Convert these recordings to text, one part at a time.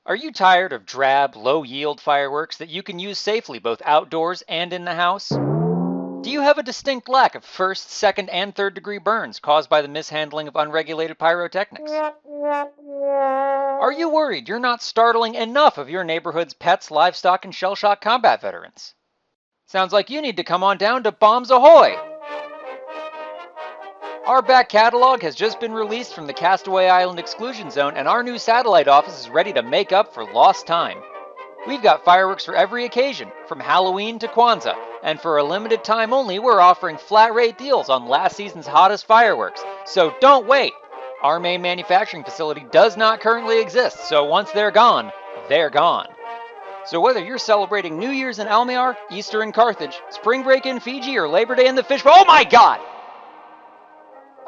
Are you tired of drab, low-yield fireworks that you can use safely both outdoors and in the house? Do you have a distinct lack of first, second, and third-degree burns caused by the mishandling of unregulated pyrotechnics? Are you worried you're not startling enough of your neighborhood's pets, livestock, and shell-shock combat veterans? Sounds like you need to come on down to Bombs Ahoy! Our back catalog has just been released from the Castaway Island exclusion zone, and our new satellite office is ready to make up for lost time. We've got fireworks for every occasion, from Halloween to Kwanzaa, and for a limited time only, we're offering flat rate deals on last season's hottest fireworks. So don't wait! Our main manufacturing facility does not currently exist, so once they're gone, they're gone. So whether you're celebrating New Year's in Almayar, Easter in Carthage, Spring Break in Fiji, or Labor Day in the Fish... Oh my god!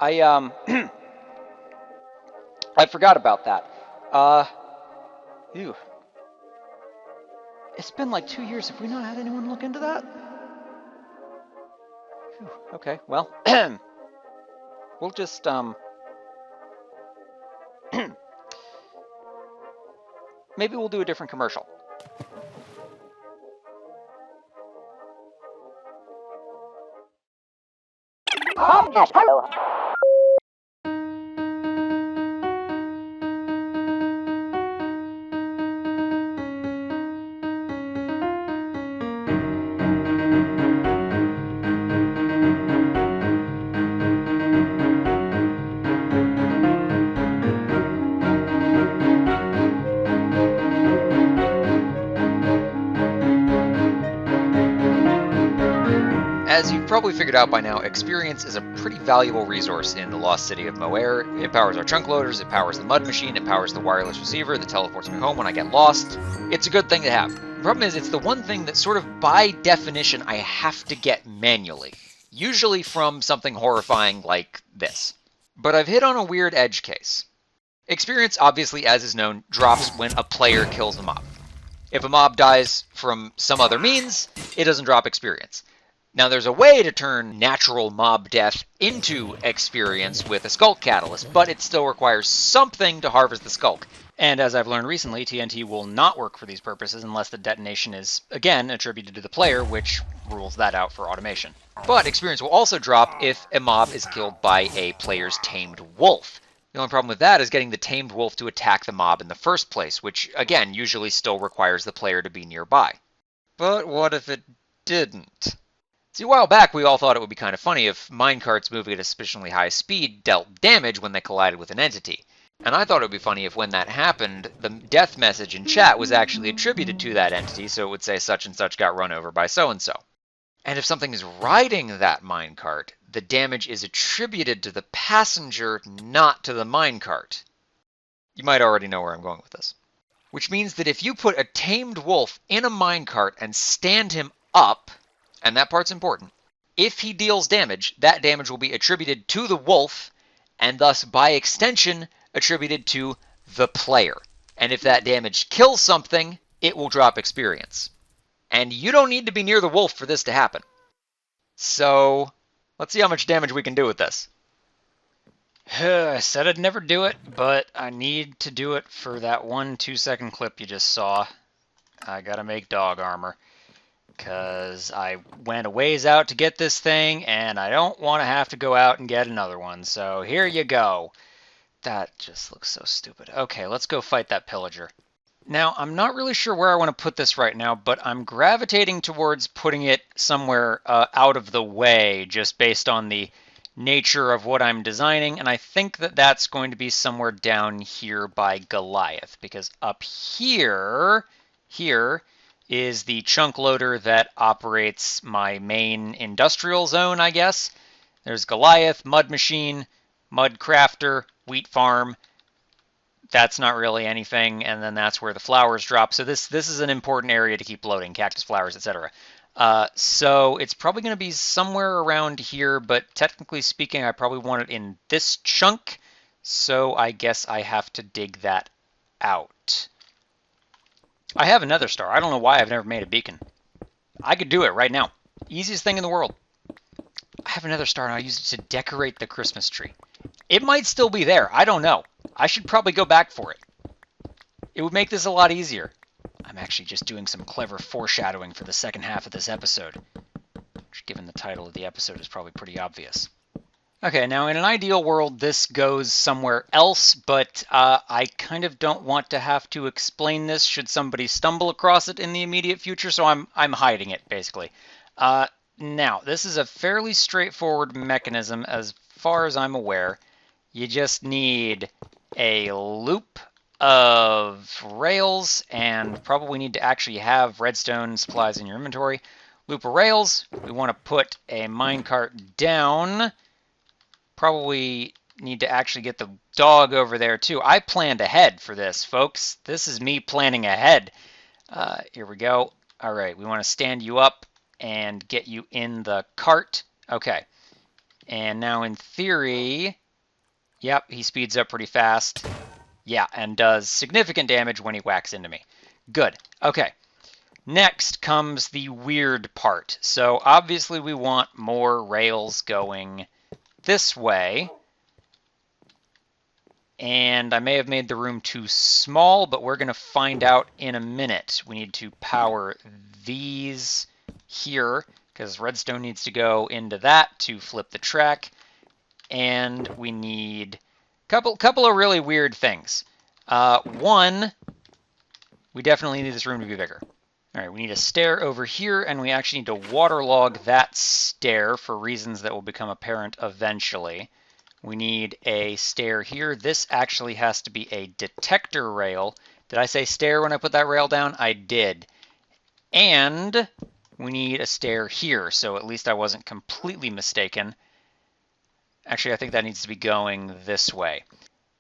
I forgot about that. Ew. It's been like 2 years. Have we not had anyone look into that? Whew. Okay, well, we'll just, maybe we'll do a different commercial. As you've probably figured out by now, experience is a pretty valuable resource in the lost city of Moer. It powers our chunk loaders, it powers the mud machine, it powers the wireless receiver that teleports me home when I get lost. It's a good thing to have. The problem is, it's the one thing that sort of by definition I have to get manually. Usually from something horrifying like this. But I've hit on a weird edge case. Experience, obviously, as is known, drops when a player kills a mob. If a mob dies from some other means, it doesn't drop experience. Now, there's a way to turn natural mob death into experience with a Skulk Catalyst, but it still requires something to harvest the Skulk. And as I've learned recently, TNT will not work for these purposes unless the detonation is, again, attributed to the player, which rules that out for automation. But experience will also drop if a mob is killed by a player's tamed wolf. The only problem with that is getting the tamed wolf to attack the mob in the first place, which, again, usually still requires the player to be nearby. But what if it didn't? See, a while back, we all thought it would be kind of funny if minecarts moving at a sufficiently high speed dealt damage when they collided with an entity. And I thought it would be funny if when that happened, the death message in chat was actually attributed to that entity, so it would say such and such got run over by so-and-so. And if something is riding that minecart, the damage is attributed to the passenger, not to the minecart. You might already know where I'm going with this. Which means that if you put a tamed wolf in a minecart and stand him up, and that part's important, if he deals damage, that damage will be attributed to the wolf, and thus, by extension, attributed to the player. And if that damage kills something, it will drop experience. And you don't need to be near the wolf for this to happen. So, let's see how much damage we can do with this. I said I'd never do it, but I need to do it for that 1 2-second clip you just saw. I gotta make dog armor. Because I went a ways out to get this thing, and I don't want to have to go out and get another one. So here you go. That just looks so stupid. Okay, let's go fight that pillager. Now, I'm not really sure where I want to put this right now, but I'm gravitating towards putting it somewhere out of the way, just based on the nature of what I'm designing. And I think that that's going to be somewhere down here by Goliath, because up here is the chunk loader that operates my main industrial zone, I guess. There's Goliath, Mud Machine, Mud Crafter, Wheat Farm. That's not really anything, and then that's where the flowers drop. So this is an important area to keep loading, cactus flowers, etc. So it's probably going to be somewhere around here, but technically speaking, I probably want it in this chunk, so I guess I have to dig that out. I have a Nether star. I don't know why I've never made a beacon. I could do it right now. Easiest thing in the world. I have a Nether star and I use it to decorate the Christmas tree. It might still be there. I don't know. I should probably go back for it. It would make this a lot easier. I'm actually just doing some clever foreshadowing for the second half of this episode, which, given the title of the episode, is probably pretty obvious. Okay, now in an ideal world, this goes somewhere else, but I kind of don't want to have to explain this should somebody stumble across it in the immediate future, so I'm hiding it, basically. Now, this is a fairly straightforward mechanism as far as I'm aware. You just need a loop of rails, and probably need to actually have redstone supplies in your inventory. Loop of rails, we want to put a minecart down. Probably need to actually get the dog over there too. I planned ahead for this, folks. This is me planning ahead. Here we go. All right, we want to stand you up and get you in the cart. Okay. And now in theory, yep, he speeds up pretty fast. Yeah, and does significant damage when he whacks into me. Good. Okay. Next comes the weird part. So obviously we want more rails going this way. And I may have made the room too small, but we're going to find out in a minute. We need to power these here, because redstone needs to go into that to flip the track. And we need a couple of really weird things. One, we definitely need this room to be bigger. All right, we need a stair over here, and we actually need to waterlog that stair for reasons that will become apparent eventually. We need a stair here. This actually has to be a detector rail. Did I say stair when I put that rail down? I did. And we need a stair here, so at least I wasn't completely mistaken. Actually, I think that needs to be going this way.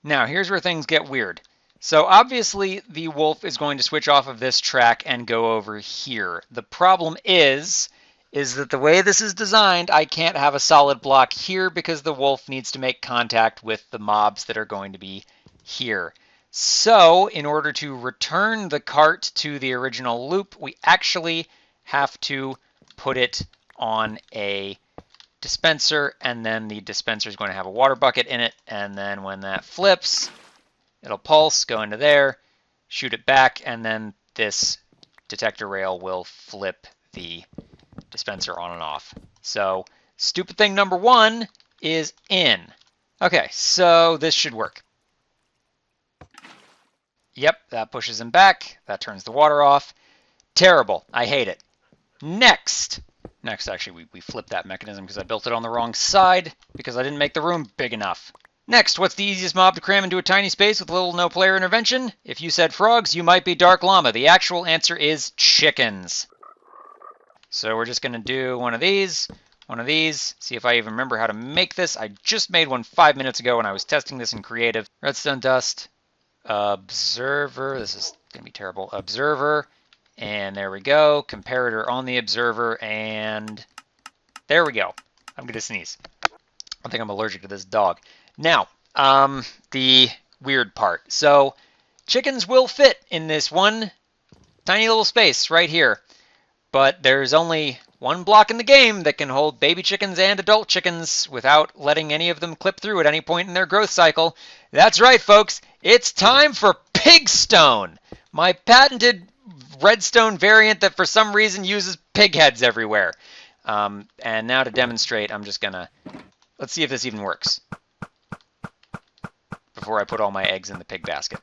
Now, here's where things get weird. So obviously, the wolf is going to switch off of this track and go over here. The problem is that the way this is designed, I can't have a solid block here because the wolf needs to make contact with the mobs that are going to be here. So in order to return the cart to the original loop, we actually have to put it on a dispenser, and then the dispenser is going to have a water bucket in it, and then when that flips, it'll pulse, go into there, shoot it back, and then this detector rail will flip the dispenser on and off. So stupid thing number one is in. Okay, so this should work. Yep, that pushes him back. That turns the water off. Terrible. I hate it. Next, actually, we flipped that mechanism because I built it on the wrong side because I didn't make the room big enough. Next, what's the easiest mob to cram into a tiny space with little no player intervention? If you said frogs, you might be Dark Llama. The actual answer is chickens. So we're just going to do one of these, see if I even remember how to make this. I just made one 5 minutes ago when I was testing this in creative. Redstone dust, observer, this is going to be terrible, observer, and there we go, comparator on the observer, and there we go. I'm going to sneeze. I think I'm allergic to this dog. Now, the weird part. So chickens will fit in this one tiny little space right here. But there's only one block in the game that can hold baby chickens and adult chickens without letting any of them clip through at any point in their growth cycle. That's right, folks. It's time for Pigstone, my patented redstone variant that for some reason uses pig heads everywhere. And now to demonstrate, I'm just going to... Let's see if this even works before I put all my eggs in the pig basket.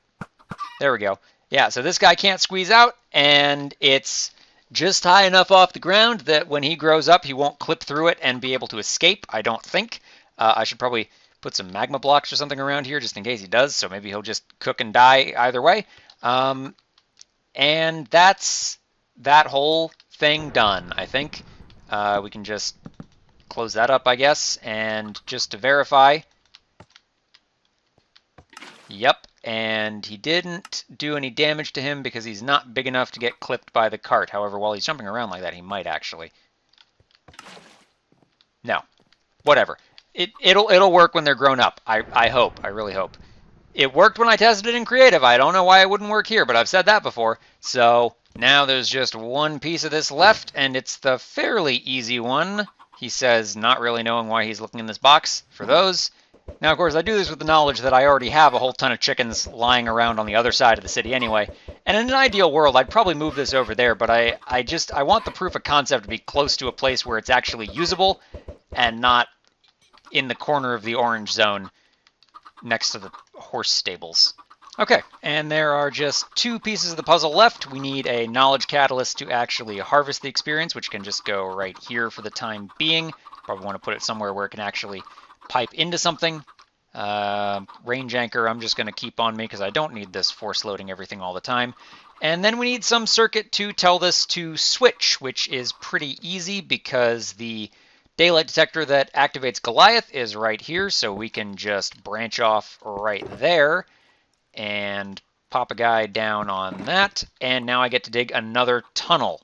There we go. Yeah, so this guy can't squeeze out, and it's just high enough off the ground that when he grows up, he won't clip through it and be able to escape, I don't think. I should probably put some magma blocks or something around here just in case he does, so maybe he'll just cook and die either way. And that's that whole thing done, I think. We can just close that up, I guess, and just to verify. Yep. And he didn't do any damage to him because he's not big enough to get clipped by the cart. However, while he's jumping around like that, he might actually. No. Whatever. It'll work when they're grown up. I hope. I really hope. It worked when I tested it in creative. I don't know why it wouldn't work here, but I've said that before. So now there's just one piece of this left, and it's the fairly easy one. He says, not really knowing why he's looking in this box for those. Now, of course, I do this with the knowledge that I already have a whole ton of chickens lying around on the other side of the city anyway. And in an ideal world, I'd probably move this over there, but I want the proof of concept to be close to a place where it's actually usable and not in the corner of the orange zone next to the horse stables. Okay, and there are just 2 pieces of the puzzle left. We need a knowledge catalyst to actually harvest the experience, which can just go right here for the time being. Probably want to put it somewhere where it can actually pipe into something. Range anchor, I'm just going to keep on me because I don't need this force loading everything all the time. And then we need some circuit to tell this to switch, which is pretty easy because the daylight detector that activates Goliath is right here, so we can just branch off right there and pop a guy down on that, and now I get to dig another tunnel.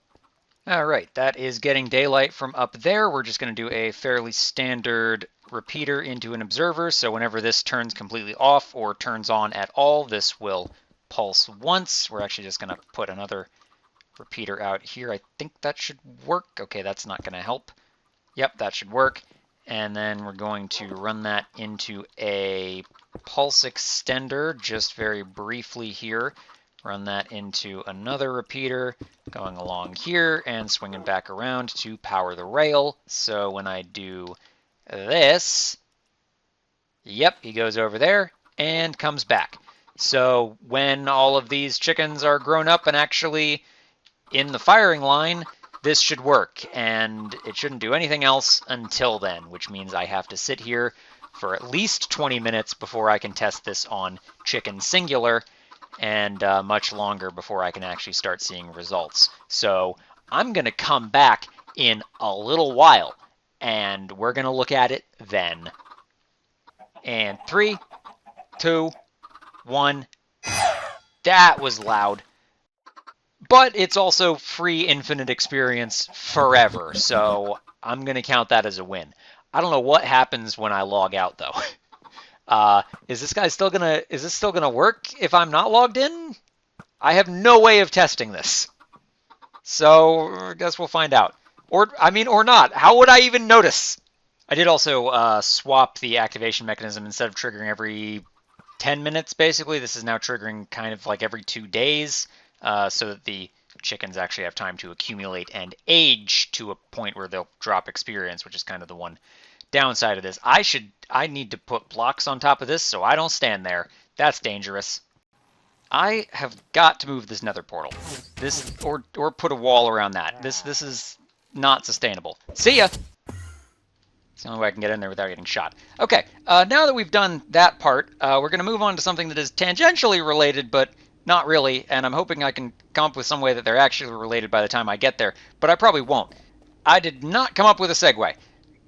All right, that is getting daylight from up there. We're just going to do a fairly standard repeater into an observer, so whenever this turns completely off or turns on at all, this will pulse once. We're actually just going to put another repeater out here. I think that should work. Okay, that's not going to help. Yep, that should work. And then we're going to run that into a pulse extender just very briefly here. Run that into another repeater going along here and swinging back around to power the rail. So when I do this, yep, he goes over there and comes back. So when all of these chickens are grown up and actually in the firing line, this should work, and it shouldn't do anything else until then, which means I have to sit here for at least 20 minutes before I can test this on chicken singular, and much longer before I can actually start seeing results. So I'm going to come back in a little while, and we're going to look at it then. And 3, 2, 1. That was loud. But it's also free infinite experience forever, so I'm going to count that as a win. I don't know what happens when I log out, though. Is this still gonna work if I'm not logged in? I have no way of testing this. So I guess we'll find out. Or not. How would I even notice? I did also swap the activation mechanism. Instead of triggering every 10 minutes, basically, this is now triggering kind of like every 2 days, so that the chickens actually have time to accumulate and age to a point where they'll drop experience, which is kind of the one downside of this. I need to put blocks on top of this so I don't stand there. That's dangerous. I have got to move this nether portal. This or put a wall around that. This is not sustainable. See ya! It's the only way I can get in there without getting shot. Okay, now that we've done that part, we're going to move on to something that is tangentially related, but not really, and I'm hoping I can come up with some way that they're actually related by the time I get there, but I probably won't. I did not come up with a segue.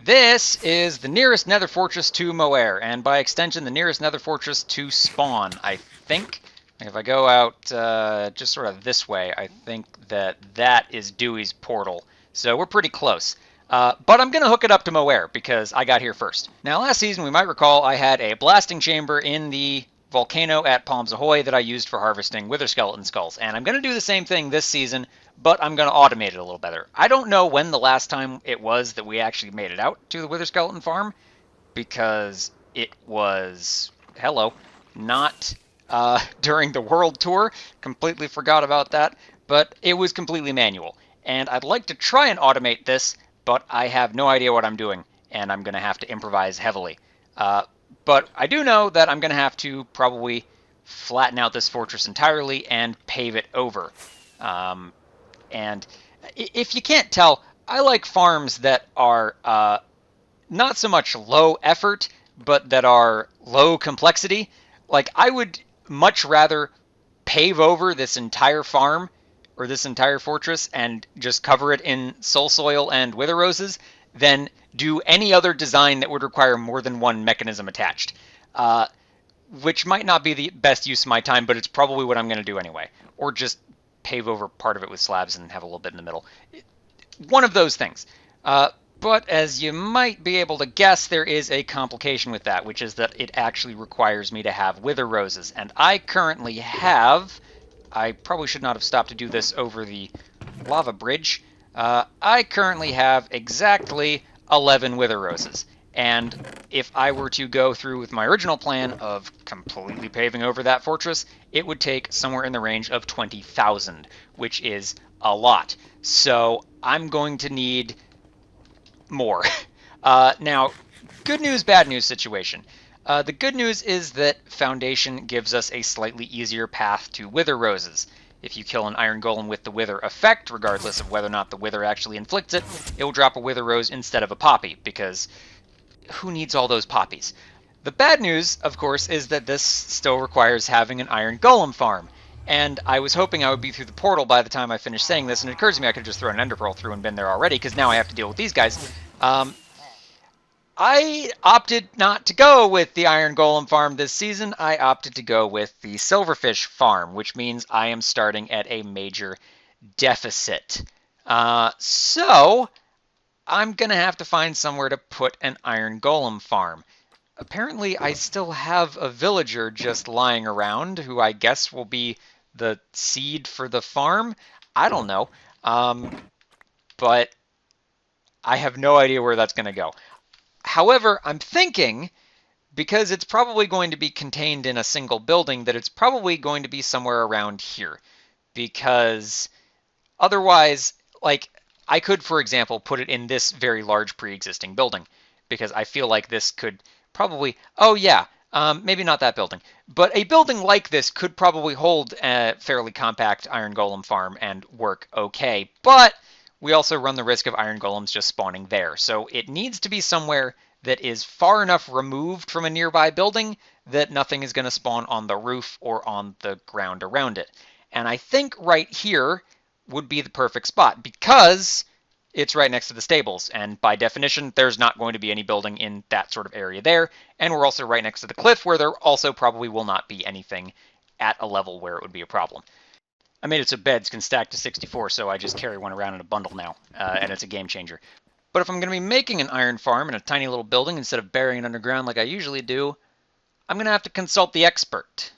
This is the nearest nether fortress to Moer, and by extension, the nearest nether fortress to spawn, I think. If I go out just sort of this way, I think that is Dewey's portal. So we're pretty close. But I'm going to hook it up to Moer because I got here first. Now, last season, we might recall I had a blasting chamber in the volcano at Palms Ahoy that I used for harvesting wither skeleton skulls. And I'm going to do the same thing this season, but I'm going to automate it a little better. I don't know when the last time it was that we actually made it out to the wither skeleton farm, because it was, not during the world tour. Completely forgot about that, but it was completely manual. And I'd like to try and automate this, but I have no idea what I'm doing, and I'm going to have to improvise heavily. But I do know that I'm going to have to probably flatten out this fortress entirely and pave it over. And if you can't tell, I like farms that are not so much low effort, but that are low complexity. Like, I would much rather pave over this entire farm or this entire fortress and just cover it in soul soil and wither roses than do any other design that would require more than one mechanism attached. Which might not be the best use of my time, but it's probably what I'm going to do anyway. Or just pave over part of it with slabs and have a little bit in the middle. One of those things. But as you might be able to guess, there is a complication with that, which is that it actually requires me to have wither roses. And I currently have... I probably should not have stopped to do this over the lava bridge. I currently have exactly 11 wither roses. And if I were to go through with my original plan of completely paving over that fortress, it would take somewhere in the range of 20,000, which is a lot. So I'm going to need more. Now, good news, bad news situation. The good news is that Foundation gives us a slightly easier path to Wither Roses. If you kill an Iron Golem with the Wither effect, regardless of whether or not the Wither actually inflicts it, it will drop a Wither Rose instead of a Poppy, because who needs all those poppies? The bad news, of course, is that this still requires having an Iron Golem farm. And I was hoping I would be through the portal by the time I finished saying this, and it occurs to me I could just throw an Ender Pearl through and been there already, because now I have to deal with these guys. I opted not to go with the Iron Golem farm this season. I opted to go with the Silverfish farm, which means I am starting at a major deficit. So I'm going to have to find somewhere to put an Iron Golem farm. Apparently, I still have a villager just lying around who I guess will be the seed for the farm. I don't know. But I have no idea where that's going to go. However, I'm thinking, because it's probably going to be contained in a single building, that it's probably going to be somewhere around here. Because otherwise, like, I could, for example, put it in this very large pre-existing building. Because I feel like this could probably, oh yeah, maybe not that building. But a building like this could probably hold a fairly compact Iron Golem farm and work okay. But we also run the risk of Iron Golems just spawning there. So it needs to be somewhere that is far enough removed from a nearby building that nothing is going to spawn on the roof or on the ground around it. And I think right here would be the perfect spot because it's right next to the stables. And by definition, there's not going to be any building in that sort of area there. And we're also right next to the cliff where there also probably will not be anything at a level where it would be a problem. I made it so beds can stack to 64, so I just carry one around in a bundle now, and it's a game changer. But if I'm going to be making an iron farm in a tiny little building instead of burying it underground like I usually do, I'm going to have to consult the expert.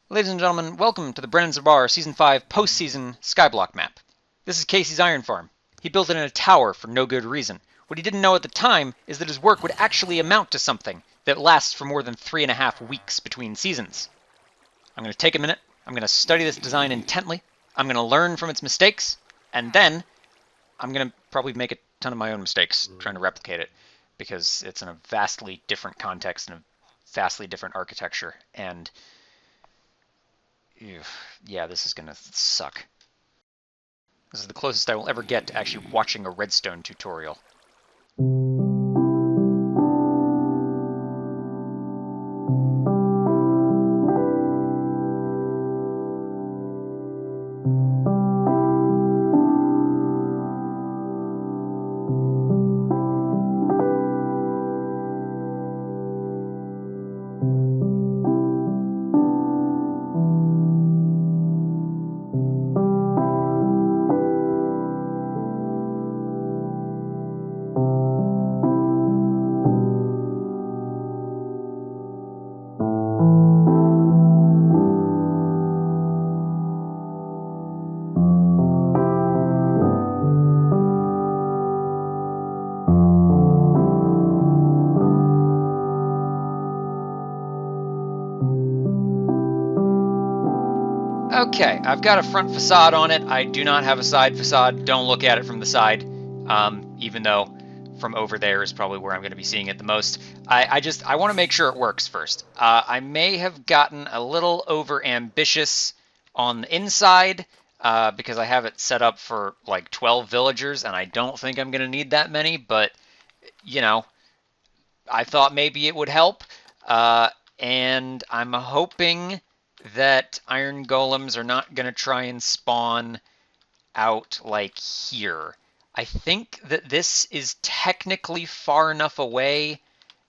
Ladies and gentlemen, welcome to the Brennyn Sabar Season 5 Post-Season Skyblock map. This is Casey's iron farm. He built it in a tower for no good reason. What he didn't know at the time is that his work would actually amount to something that lasts for more than 3.5 weeks between seasons. I'm going to take a minute, I'm going to study this design intently, I'm going to learn from its mistakes, and then I'm going to probably make a ton of my own mistakes trying to replicate it, because it's in a vastly different context and a vastly different architecture, and yeah, this is going to suck. This is the closest I will ever get to actually watching a redstone tutorial. Okay, I've got a front facade on it. I do not have a side facade. Don't look at it from the side, even though from over there is probably where I'm going to be seeing it the most. I want to make sure it works first. I may have gotten a little over ambitious on the inside because I have it set up for like 12 villagers, and I don't think I'm going to need that many, but, you know, I thought maybe it would help, and I'm hoping that iron golems are not going to try and spawn out like here. I think that this is technically far enough away,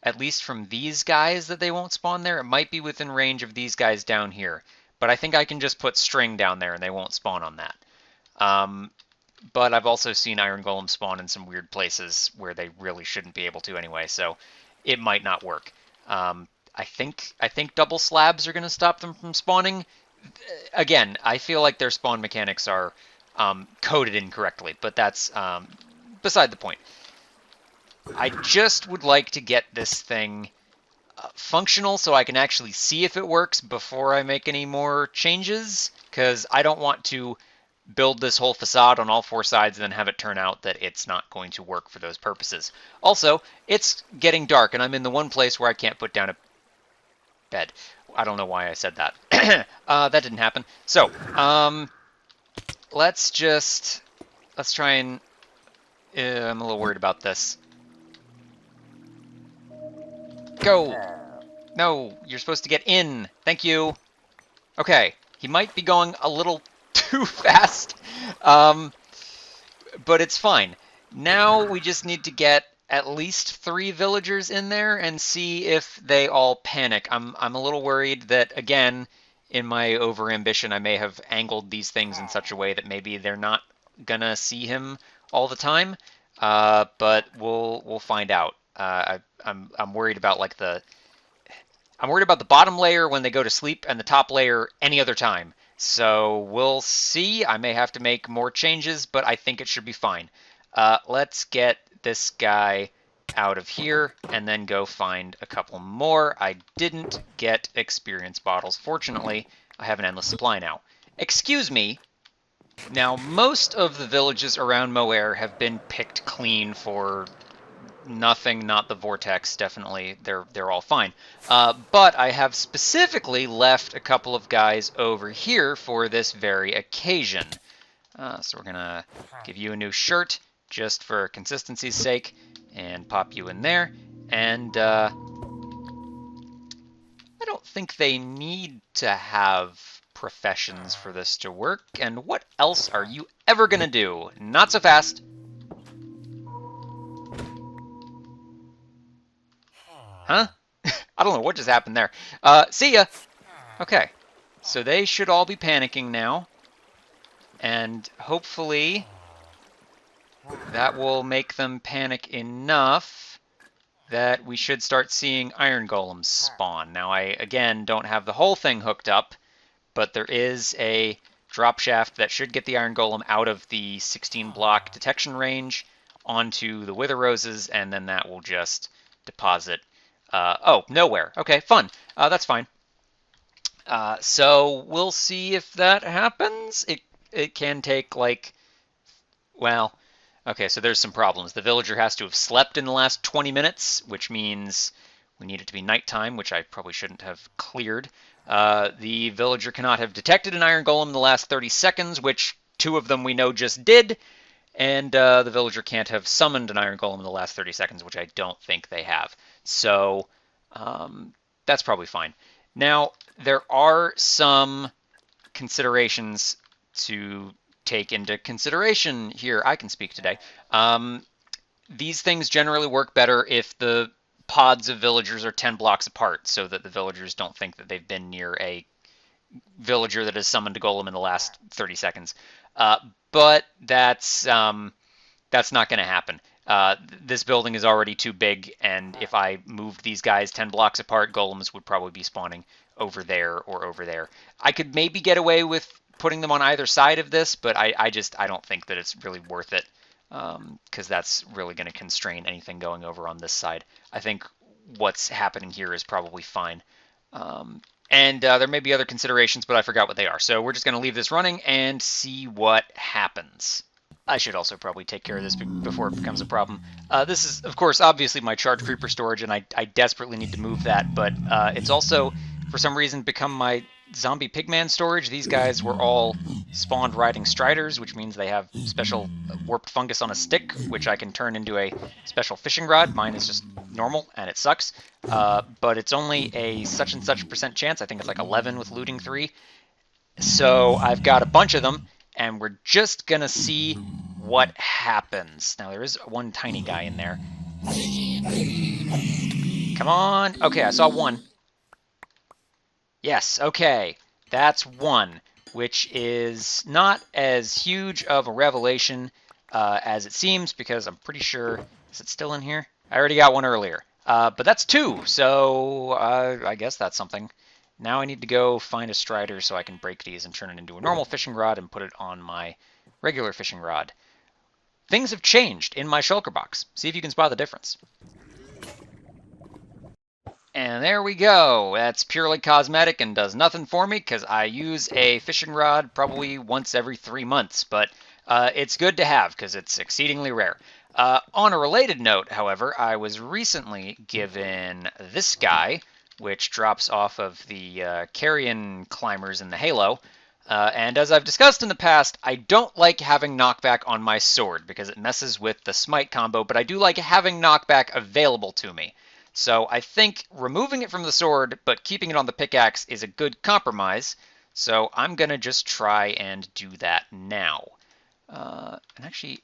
at least from these guys, that they won't spawn there. It might be within range of these guys down here, but I think I can just put string down there and they won't spawn on that. But I've also seen iron golems spawn in some weird places where they really shouldn't be able to anyway, so it might not work. I think double slabs are going to stop them from spawning. Again, I feel like their spawn mechanics are coded incorrectly, but that's beside the point. I just would like to get this thing functional so I can actually see if it works before I make any more changes, because I don't want to build this whole facade on all four sides and then have it turn out that it's not going to work for those purposes. Also, it's getting dark and I'm in the one place where I can't put down a bed. I don't know why I said that. That didn't happen. So, let's try and, I'm a little worried about this. Go! No, you're supposed to get in. Thank you. Okay, he might be going a little too fast, but it's fine. Now we just need to get at least 3 villagers in there and see if they all panic. I'm a little worried that, again, in my overambition, I may have angled these things in such a way that maybe they're not gonna see him all the time. But we'll find out. I'm worried about like I'm worried about the bottom layer when they go to sleep and the top layer any other time. So we'll see. I may have to make more changes, but I think it should be fine. Let's get this guy out of here and then go find a couple more. I didn't get experience bottles. Fortunately, I have an endless supply now. Excuse me. Now, most of the villages around Moer have been picked clean for nothing, not the vortex, definitely, they're all fine. But I have specifically left a couple of guys over here for this very occasion. So we're gonna give you a new shirt, just for consistency's sake, and pop you in there. And I don't think they need to have professions for this to work. And what else are you ever gonna do? Not so fast. Huh? I don't know what just happened there. See ya! Okay, so they should all be panicking now. And hopefully that will make them panic enough that we should start seeing iron golems spawn. Now I, again, don't have the whole thing hooked up, but there is a drop shaft that should get the iron golem out of the 16 block detection range onto the wither roses, and then that will just deposit. Oh, nowhere. Okay, fun. That's fine. So we'll see if that happens. It can take like, well, okay, so there's some problems. The villager has to have slept in the last 20 minutes, which means we need it to be nighttime, which I probably shouldn't have cleared. The villager cannot have detected an iron golem in the last 30 seconds, which 2 of them we know just did. And the villager can't have summoned an iron golem in the last 30 seconds, which I don't think they have. So that's probably fine. Now, there are some considerations to take into consideration here. I can speak today. These things generally work better if the pods of villagers are 10 blocks apart, so that the villagers don't think that they've been near a villager that has summoned a golem in the last 30 seconds. But that's not going to happen. This building is already too big, and if I moved these guys 10 blocks apart, golems would probably be spawning over there or over there. I could maybe get away with putting them on either side of this, but I don't think that it's really worth it, because that's really going to constrain anything going over on this side. I think what's happening here is probably fine. And there may be other considerations, but I forgot what they are. So we're just going to leave this running and see what happens. I should also probably take care of this before it becomes a problem. This is, of course, obviously my charge creeper storage, and I desperately need to move that, but it's also, for some reason, become my zombie pigman storage. These guys were all spawned riding striders, which means they have special warped fungus on a stick, which I can turn into a special fishing rod. Mine is just normal, and it sucks. But it's only a such and such % chance. I think it's like 11 with looting 3. So I've got a bunch of them, and we're just going to see what happens. Now, there is one tiny guy in there. Come on. Okay, I saw one. Yes, okay. That's one, which is not as huge of a revelation as it seems, because I'm pretty sure... Is it still in here? I already got one earlier. But that's 2, so I guess that's something. Now I need to go find a strider so I can break these and turn it into a normal fishing rod and put it on my regular fishing rod. things have changed in my shulker box. See if you can spot the difference. And there we go. That's purely cosmetic and does nothing for me because I use a fishing rod probably once every 3 months, but it's good to have because it's exceedingly rare. On a related note, however, I was recently given this guy, which drops off of the carrion climbers in the Halo. And as I've discussed in the past, I don't like having knockback on my sword because it messes with the smite combo, but I do like having knockback available to me. So I think removing it from the sword but keeping it on the pickaxe is a good compromise. So I'm going to just try and do that now. And actually,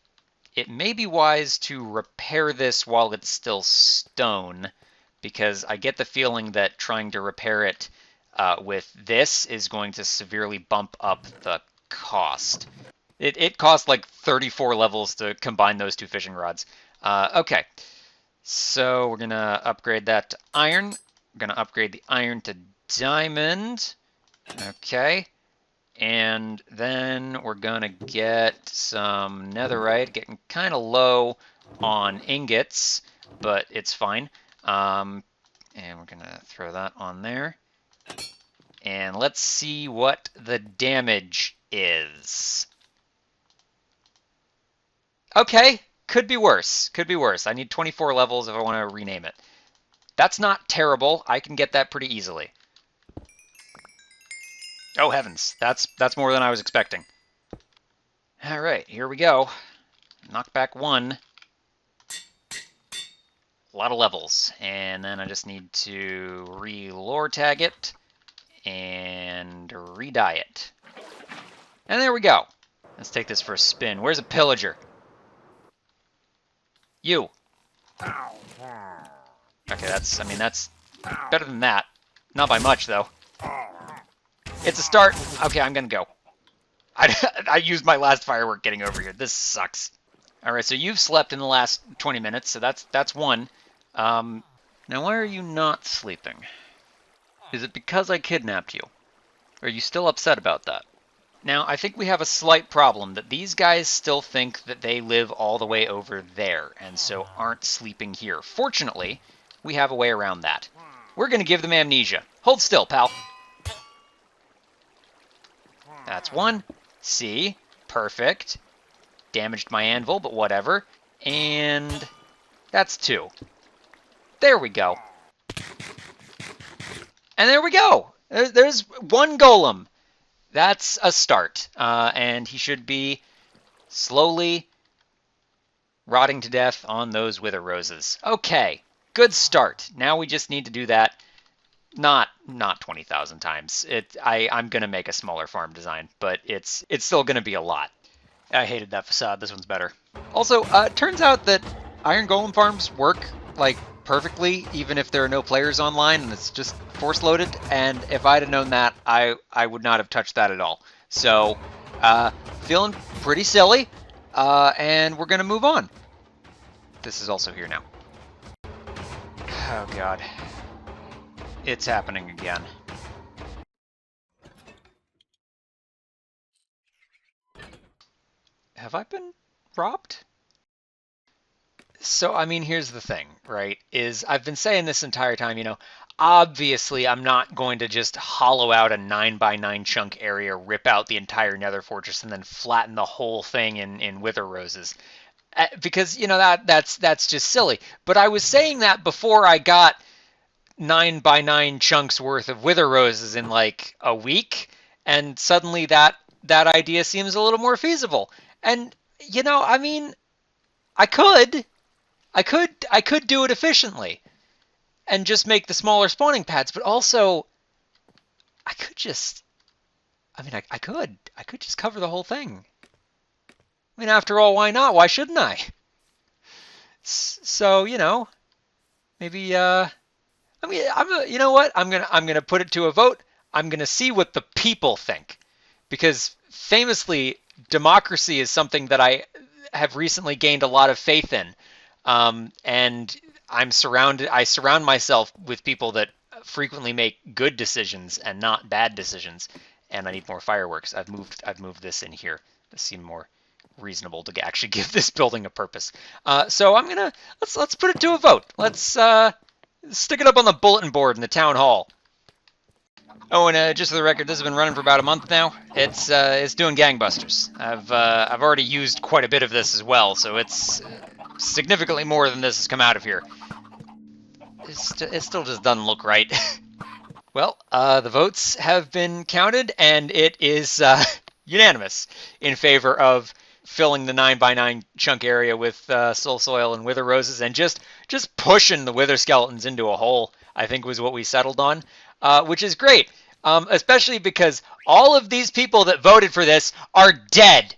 it may be wise to repair this while it's still stone, because I get the feeling that trying to repair it with this is going to severely bump up the cost. It costs like 34 levels to combine those two fishing rods. Okay, so we're going to upgrade that to iron. We're going to upgrade the iron to diamond. Okay. And then we're going to get some netherite, getting kind of low on ingots, but it's fine. And we're going to throw that on there. And let's see what the damage is. Okay, could be worse. Could be worse. I need 24 levels if I want to rename it. That's not terrible. I can get that pretty easily. Oh heavens, that's more than I was expecting. All right, here we go. Knockback 1. A lot of levels, and then I just need to re-lore tag it and re-dye it. And there we go. Let's take this for a spin. Where's a pillager? You. Okay, that's better than that. Not by much though. It's a start. Okay, I'm gonna go. I used my last firework getting over here. This sucks. All right, so you've slept in the last 20 minutes, so that's one. Now, why are you not sleeping? Is it because I kidnapped you? Are you still upset about that? Now, I think we have a slight problem that these guys still think that they live all the way over there, and so aren't sleeping here. Fortunately, we have a way around that. We're gonna give them amnesia. Hold still, pal. That's one. See? Perfect. Damaged my anvil, but whatever. And that's 2. There we go. And there we go. There's 1 golem. That's a start. And he should be slowly rotting to death on those wither roses. Okay, good start. Now we just need to do that. Not 20,000 times. I'm gonna make a smaller farm design, but it's still gonna be a lot. I hated that facade. This one's better. Also, it turns out that iron golem farms work like perfectly, even if there are no players online and it's just force loaded. And if I'd have known that, I would not have touched that at all. So, feeling pretty silly, and we're gonna move on. This is also here now. Oh God. It's happening again. Have I been robbed? So, I mean, here's the thing, right? Is I've been saying this entire time, obviously I'm not going to just hollow out a 9x9 chunk area, rip out the entire nether fortress, and then flatten the whole thing in wither roses. Because, that's just silly. But I was saying that before I got 9x9 chunks worth of wither roses in like a week, and suddenly that idea seems a little more feasible. And I mean, I could do it efficiently and just make the smaller spawning pads, but also I could just cover the whole thing. I mean, after all, why not? Why shouldn't I? So, maybe you know what? I'm gonna put it to a vote. I'm gonna see what the people think, because famously, democracy is something that I have recently gained a lot of faith in, and I surround myself with people that frequently make good decisions and not bad decisions. And I need more fireworks. I've moved this in here to seem more reasonable to actually give this building a purpose. So I'm gonna let's put it to a vote. Let's stick it up on the bulletin board in the town hall. Oh, and just for the record, this has been running for about a month now. It's doing gangbusters. I've already used quite a bit of this as well, so it's significantly more than this has come out of here. It still just doesn't look right. Well, the votes have been counted, and it is unanimous in favor of filling the 9x9 chunk area with soul soil and wither roses, and just pushing the wither skeletons into a hole, I think was what we settled on, which is great, especially because all of these people that voted for this are dead.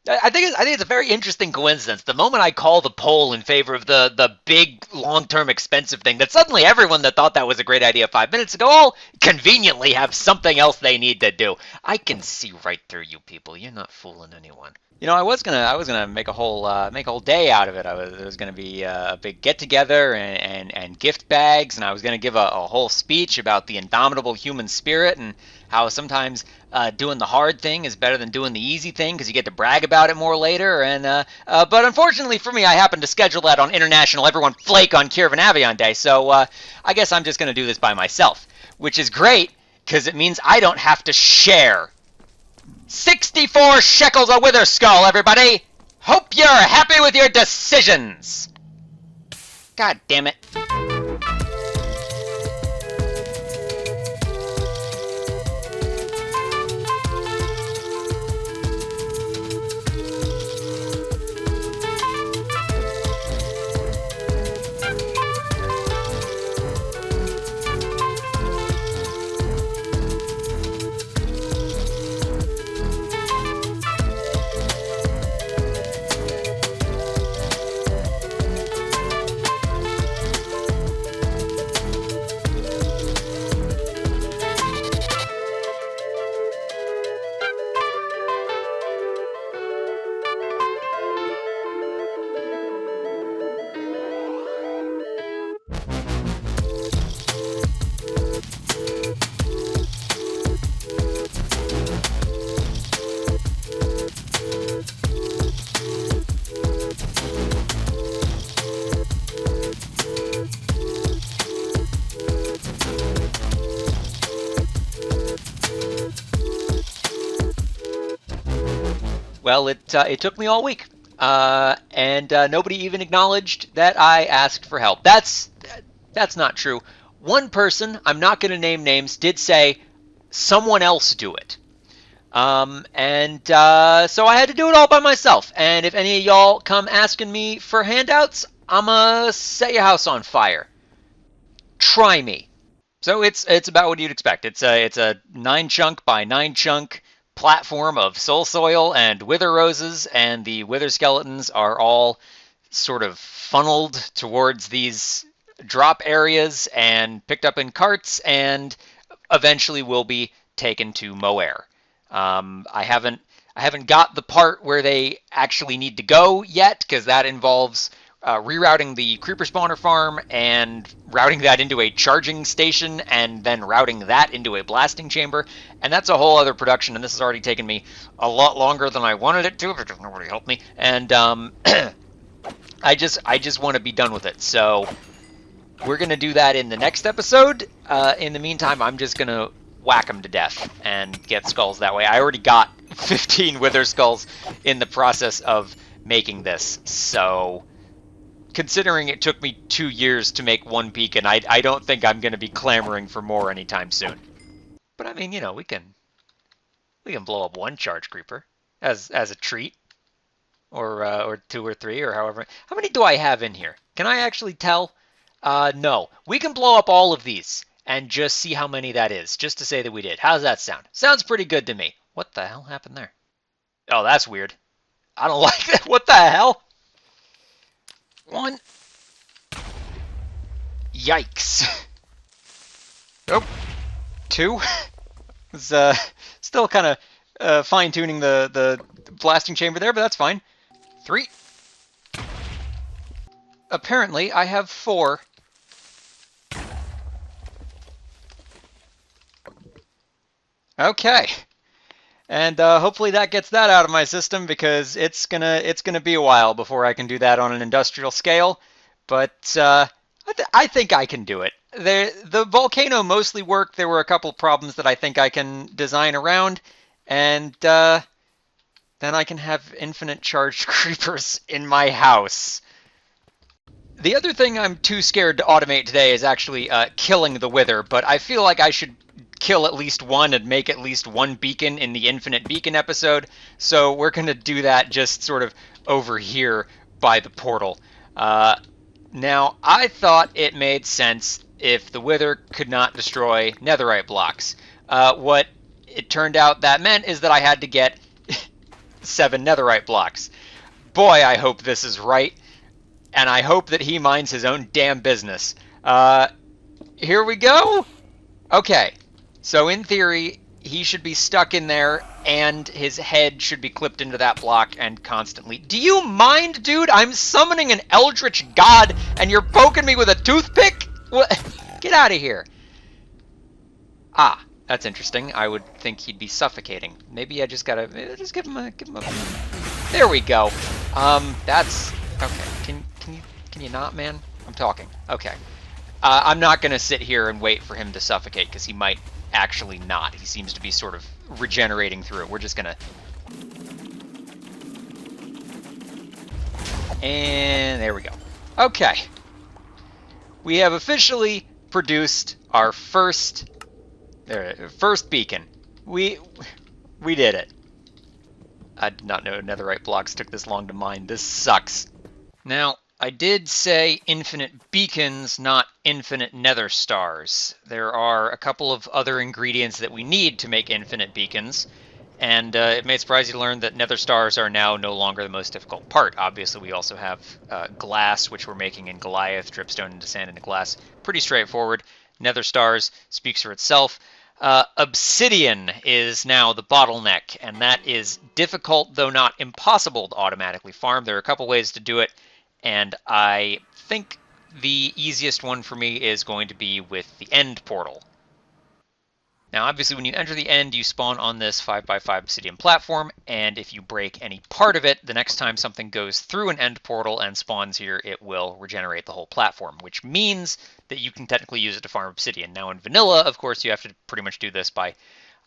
I think it's a very interesting coincidence. The moment I call the poll in favor of the big, long-term, expensive thing, that suddenly everyone that thought that was a great idea 5 minutes ago all conveniently have something else they need to do. I can see right through you people. You're not fooling anyone. You know, I was gonna make a whole day out of it. It was gonna be a big get together and gift bags, and I was gonna give a whole speech about the indomitable human spirit and how sometimes doing the hard thing is better than doing the easy thing because you get to brag about it more later. And but unfortunately for me, I happened to schedule that on International Everyone Flake on KirbAvion Day, so I guess I'm just gonna do this by myself, which is great because it means I don't have to share. 64 shekels a wither skull, everybody! Hope you're happy with your decisions! God damn it. Well, it took me all week, and nobody even acknowledged that I asked for help. That's not true. One person, I'm not going to name names, did say, someone else do it. And so I had to do it all by myself. And if any of y'all come asking me for handouts, I'ma set your house on fire. Try me. So it's about what you'd expect. It's a 9 chunk by 9 chunk platform of soul soil and wither roses, and the wither skeletons are all sort of funneled towards these drop areas and picked up in carts, and eventually will be taken to Moer. I haven't got the part where they actually need to go yet, because that involves rerouting the creeper spawner farm and routing that into a charging station and then routing that into a blasting chamber, and that's a whole other production, and this has already taken me a lot longer than I wanted it to because nobody helped me, and I just want to be done with it. So we're gonna do that in the next episode. In the meantime, I'm just gonna whack them to death and get skulls that way. I already got 15 wither skulls in the process of making this, so considering it took me 2 years to make one peak, and I don't think I'm going to be clamoring for more anytime soon. But I mean, you know, we can blow up one charge creeper as a treat, or 2 or 3 or however. How many do I have in here? Can I actually tell? No. We can blow up all of these and just see how many that is, just to say that we did. How's that sound? Sounds pretty good to me. What the hell happened there? Oh, that's weird. I don't like that. What the hell? 1. Yikes. Oh. 2. Was still kind of fine-tuning the blasting chamber there, but that's fine. 3. Apparently, I have 4. Okay. And hopefully that gets that out of my system because it's gonna be a while before I can do that on an industrial scale. But I think I can do it. The volcano mostly worked. There were a couple problems that I think I can design around, and then I can have infinite charged creepers in my house. The other thing I'm too scared to automate today is actually killing the Wither, but I feel like I should kill at least one and make at least one beacon in the Infinite Beacon episode, so we're going to do that just sort of over here by the portal. Now, I thought it made sense if the Wither could not destroy netherite blocks. What it turned out that meant is that I had to get 7 netherite blocks. Boy, I hope this is right, and I hope that he minds his own damn business. Here we go. Okay, so in theory, he should be stuck in there, and his head should be clipped into that block and constantly. Do you mind, dude? I'm summoning an eldritch god, and you're poking me with a toothpick? What? Get out of here. Ah, that's interesting. I would think he'd be suffocating. Maybe I just gotta just give him a. There we go. That's okay. Can you not, man? I'm talking. Okay. I'm not gonna sit here and wait for him to suffocate because he might actually not. He seems to be sort of regenerating through it. We're just gonna. And there we go. Okay. We have officially produced our first beacon. We did it. I did not know netherite blocks took this long to mine. This sucks. Now, I did say infinite beacons, not infinite nether stars. There are a couple of other ingredients that we need to make infinite beacons, and it may surprise you to learn that nether stars are now no longer the most difficult part. Obviously, we also have glass, which we're making in Goliath, dripstone into sand into glass. Pretty straightforward. Nether stars speaks for itself. Obsidian is now the bottleneck, and that is difficult, though not impossible, to automatically farm. There are a couple ways to do it, and I think the easiest one for me is going to be with the end portal. Now, obviously, when you enter the end, you spawn on this 5x5 obsidian platform, and if you break any part of it, the next time something goes through an end portal and spawns here, it will regenerate the whole platform, which means that you can technically use it to farm obsidian. Now, in vanilla, of course, you have to pretty much do this by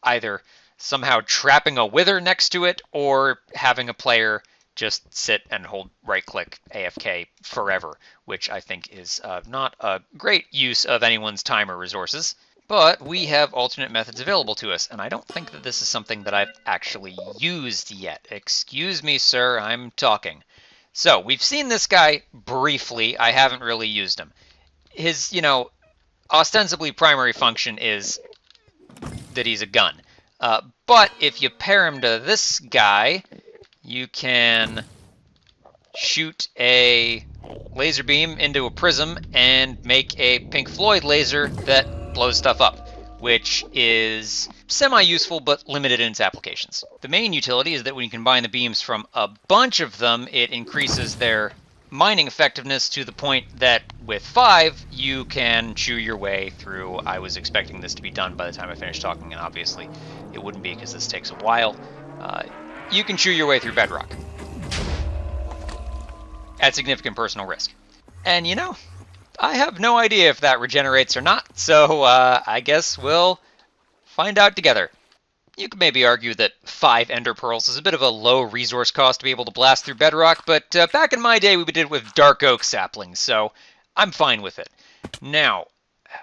either somehow trapping a wither next to it or having a player just sit and hold right-click AFK forever, which I think is not a great use of anyone's time or resources. But we have alternate methods available to us, and I don't think that this is something that I've actually used yet. Excuse me, sir, I'm talking. So, we've seen this guy briefly. I haven't really used him. His, ostensibly primary function is that he's a gun. But if you pair him to this guy, you can shoot a laser beam into a prism and make a Pink Floyd laser that blows stuff up, which is semi-useful but limited in its applications. The main utility is that when you combine the beams from a bunch of them, it increases their mining effectiveness to the point that with 5, you can chew your way through. I was expecting this to be done by the time I finished talking, and obviously it wouldn't be because this takes a while. You can chew your way through bedrock at significant personal risk. And I have no idea if that regenerates or not, so I guess we'll find out together. You could maybe argue that 5 ender pearls is a bit of a low resource cost to be able to blast through bedrock, but back in my day we did it with dark oak saplings, so I'm fine with it. Now,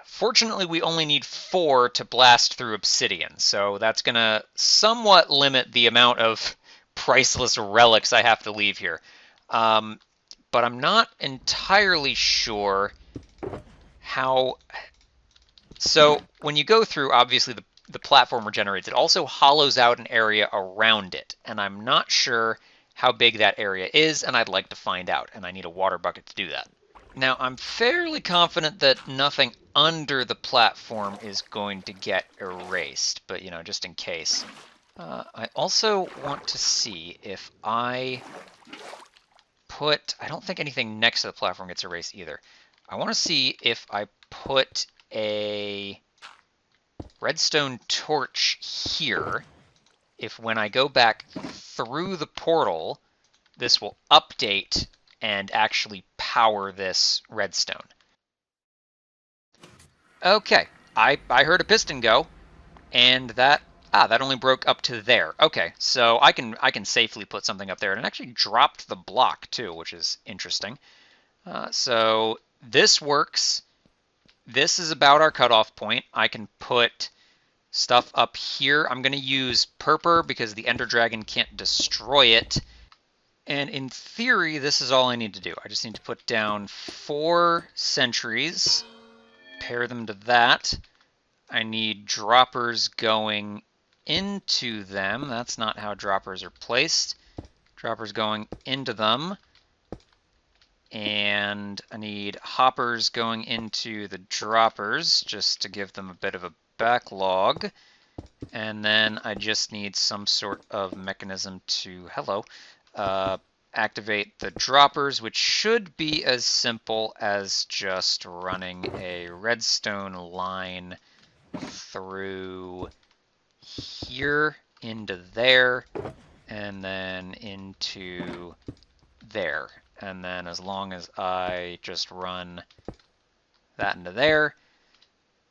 fortunately we only need 4 to blast through obsidian, so that's going to somewhat limit the amount of priceless relics I have to leave here. But I'm not entirely sure how. So when you go through, obviously the platform regenerates. It also hollows out an area around it, and I'm not sure how big that area is, and I'd like to find out, and I need a water bucket to do that. Now, I'm fairly confident that nothing under the platform is going to get erased, but, just in case. I also want to see if I don't think anything next to the platform gets erased either. I want to see if I put a redstone torch here, if when I go back through the portal, this will update and actually power this redstone. Okay, I heard a piston go, and that only broke up to there. Okay, so I can safely put something up there, and it actually dropped the block too, which is interesting. So this works. This is about our cutoff point. I can put stuff up here. I'm going to use purpur because the Ender Dragon can't destroy it. And in theory, this is all I need to do. I just need to put down 4 sentries, pair them to that. I need droppers going into them. That's not how droppers are placed. Droppers going into them. And I need hoppers going into the droppers just to give them a bit of a backlog. And then I just need some sort of mechanism to, activate the droppers, which should be as simple as just running a redstone line through here into there and then into there. And then as long as I just run that into there,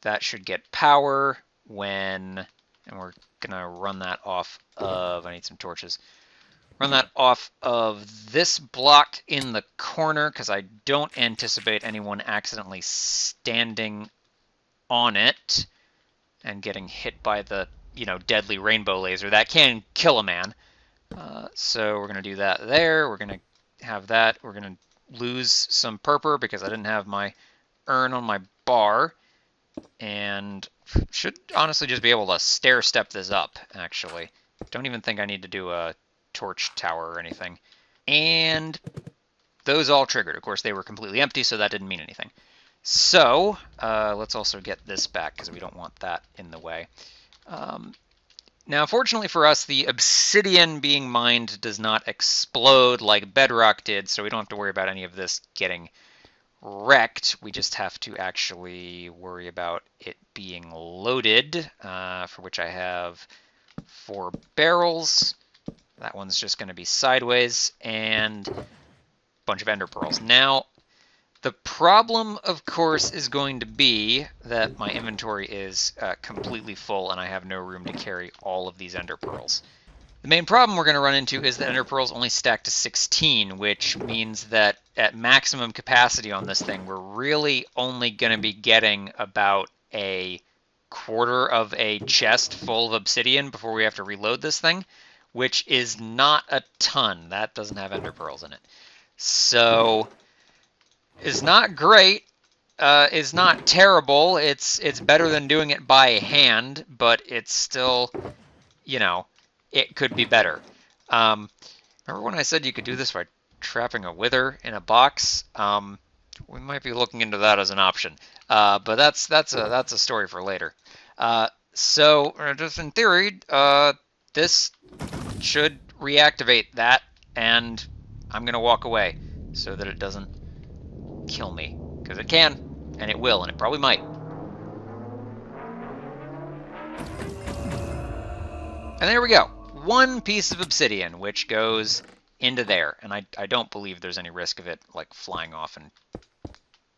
that should get power when, and we're gonna run that off of, I need some torches, run that off of this block in the corner because I don't anticipate anyone accidentally standing on it and getting hit by the, deadly rainbow laser. That can kill a man. So we're going to do that there. We're going to have that. We're going to lose some purpur because I didn't have my urn on my bar. And should honestly just be able to stair step this up, actually. Don't even think I need to do a torch tower or anything. And those all triggered. Of course, they were completely empty, so that didn't mean anything. So let's also get this back because we don't want that in the way. Now, fortunately for us, the obsidian being mined does not explode like bedrock did, so we don't have to worry about any of this getting wrecked. We just have to actually worry about it being loaded, for which I have 4 barrels. That one's just going to be sideways, and a bunch of ender pearls. Now, the problem, of course, is going to be that my inventory is completely full and I have no room to carry all of these ender pearls. The main problem we're going to run into is that ender pearls only stack to 16, which means that at maximum capacity on this thing, we're really only going to be getting about a quarter of a chest full of obsidian before we have to reload this thing, which is not a ton. That doesn't have ender pearls in it. So is not great, is not terrible. It's better than doing it by hand, but it's still, it could be better. Remember when I said you could do this by trapping a wither in a box? We might be looking into that as an option, but that's a story for later. So just in theory, this should reactivate that, and I'm gonna walk away so that it doesn't kill me, because it can, and it will, and it probably might. And there we go. 1 piece of obsidian, which goes into there, and I don't believe there's any risk of it like flying off and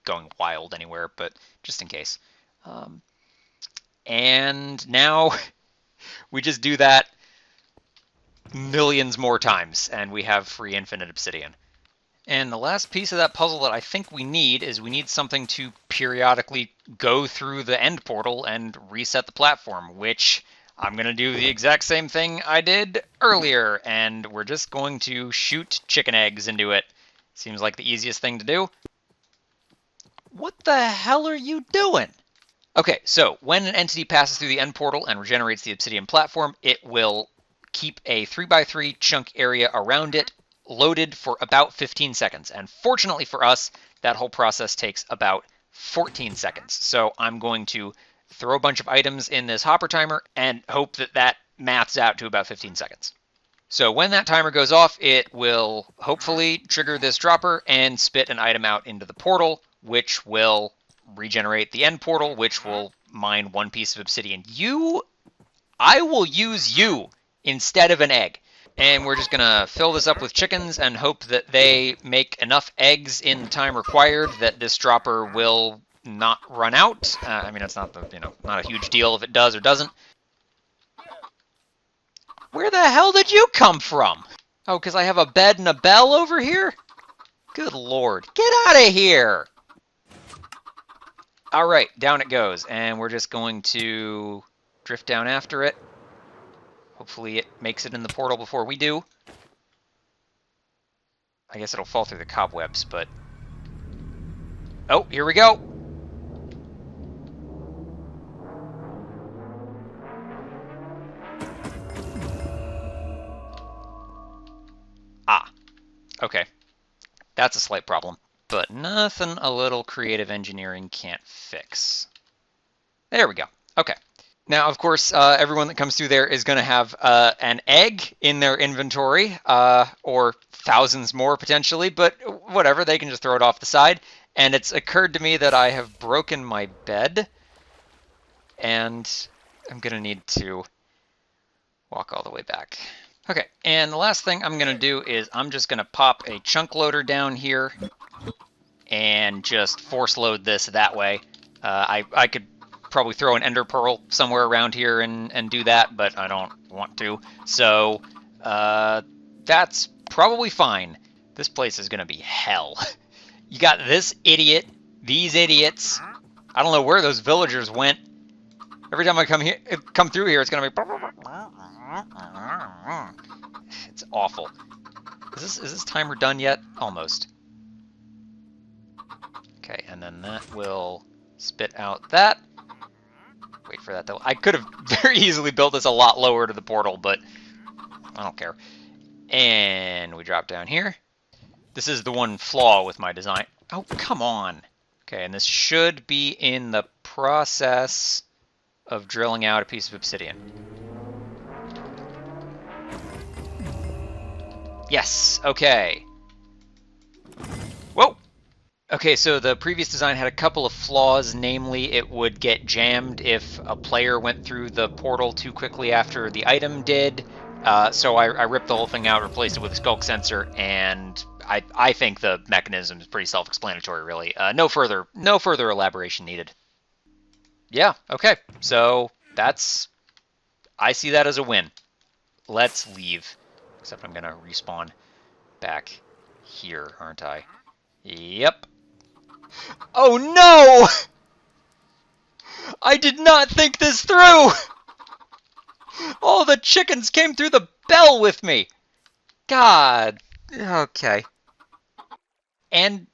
going wild anywhere, but just in case. And now we just do that millions more times, and we have free infinite obsidian. And the last piece of that puzzle that I think we need is we need something to periodically go through the end portal and reset the platform, which I'm going to do the exact same thing I did earlier, and we're just going to shoot chicken eggs into it. Seems like the easiest thing to do. What the hell are you doing? Okay, so when an entity passes through the end portal and regenerates the obsidian platform, it will keep a 3x3 chunk area around it loaded for about 15 seconds. And fortunately for us, that whole process takes about 14 seconds. So I'm going to throw a bunch of items in this hopper timer and hope that that maths out to about 15 seconds. So when that timer goes off, it will hopefully trigger this dropper and spit an item out into the portal, which will regenerate the end portal, which will mine 1 piece of obsidian. I will use you instead of an egg. And we're just gonna fill this up with chickens and hope that they make enough eggs in the time required that this dropper will not run out. I mean, it's not not a huge deal if it does or doesn't. Where the hell did you come from? Oh, because I have a bed and a bell over here? Good lord. Get out of here! Alright, down it goes. And we're just going to drift down after it. Hopefully it makes it in the portal before we do. I guess it'll fall through the cobwebs, but... Oh, here we go! Ah, okay. That's a slight problem, but nothing a little creative engineering can't fix. There we go. Okay. Now, of course, everyone that comes through there is going to have an egg in their inventory, or thousands more potentially, but whatever, they can just throw it off the side. And it's occurred to me that I have broken my bed, and I'm going to need to walk all the way back. Okay, and the last thing I'm going to do is I'm just going to pop a chunk loader down here and just force load this that way. I could probably throw an ender pearl somewhere around here and do that, but I don't want to. So that's probably fine. This place is going to be hell. You got this idiot, these idiots. I don't know where those villagers went. Every time I come through here, it's going to be... It's awful. Is this timer done yet? Almost. Okay, and then that will spit out that. Wait for that though. I could have very easily built this a lot lower to the portal, but I don't care. And we drop down here. This is the one flaw with my design. Oh, come on. Okay, and this should be in the process of drilling out a piece of obsidian. Yes, okay. Whoa! Okay, so the previous design had a couple of flaws, namely it would get jammed if a player went through the portal too quickly after the item did. So I ripped the whole thing out, replaced it with a skulk sensor, and I think the mechanism is pretty self-explanatory, really. No further elaboration needed. Yeah, okay, so I see that as a win. Let's leave. Except I'm gonna respawn back here, aren't I? Yep. Oh no! I did not think this through! All the chickens came through the bell with me! God. Okay. And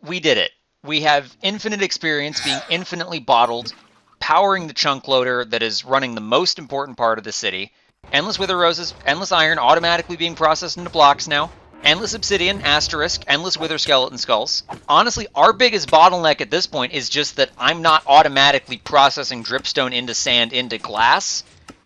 we did it. We have infinite experience being infinitely bottled, powering the chunk loader that is running the most important part of the city, endless wither roses, endless iron automatically being processed into blocks now, endless obsidian, asterisk, endless wither skeleton skulls. Honestly, our biggest bottleneck at this point is just that I'm not automatically processing dripstone into sand into glass.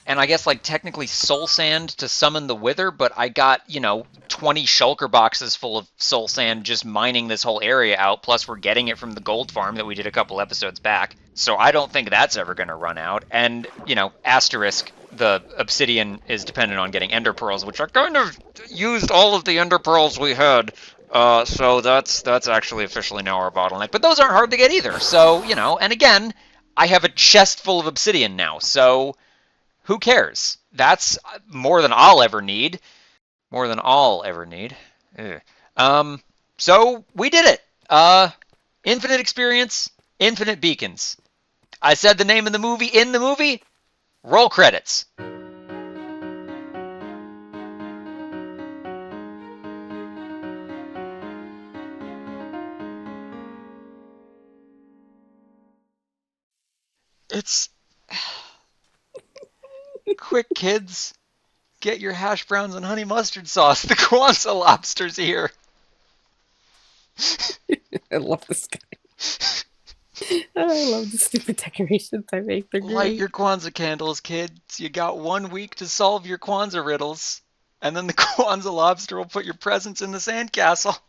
And I guess, like, technically soul sand to summon the wither, but I got, 20 shulker boxes full of soul sand just mining this whole area out, plus we're getting it from the gold farm that we did a couple episodes back. So I don't think that's ever going to run out. And, asterisk, the obsidian is dependent on getting ender pearls, which I kind of used all of the ender pearls we had. So that's actually officially now our bottleneck. But those aren't hard to get either. So, and again, I have a chest full of obsidian now, so who cares? That's more than I'll ever need. More than I'll ever need. So we did it. Infinite experience, infinite beacons. I said the name of the movie in the movie. Roll credits. It's... Quick, kids. Get your hash browns and honey mustard sauce. The Kwanzaa lobster's here. I love this guy. I love the stupid decorations I make. They're great. Light your Kwanzaa candles, kids. You got 1 week to solve your Kwanzaa riddles. And then the Kwanzaa lobster will put your presents in the sandcastle.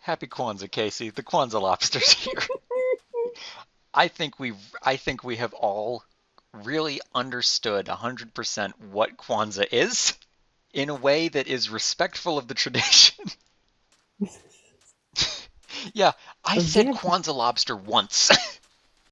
Happy Kwanzaa, Casey. The Kwanzaa lobster's here. I think we have all really understood 100% what Kwanzaa is in a way that is respectful of the tradition. Yeah, I said Again, Kwanzaa lobster once.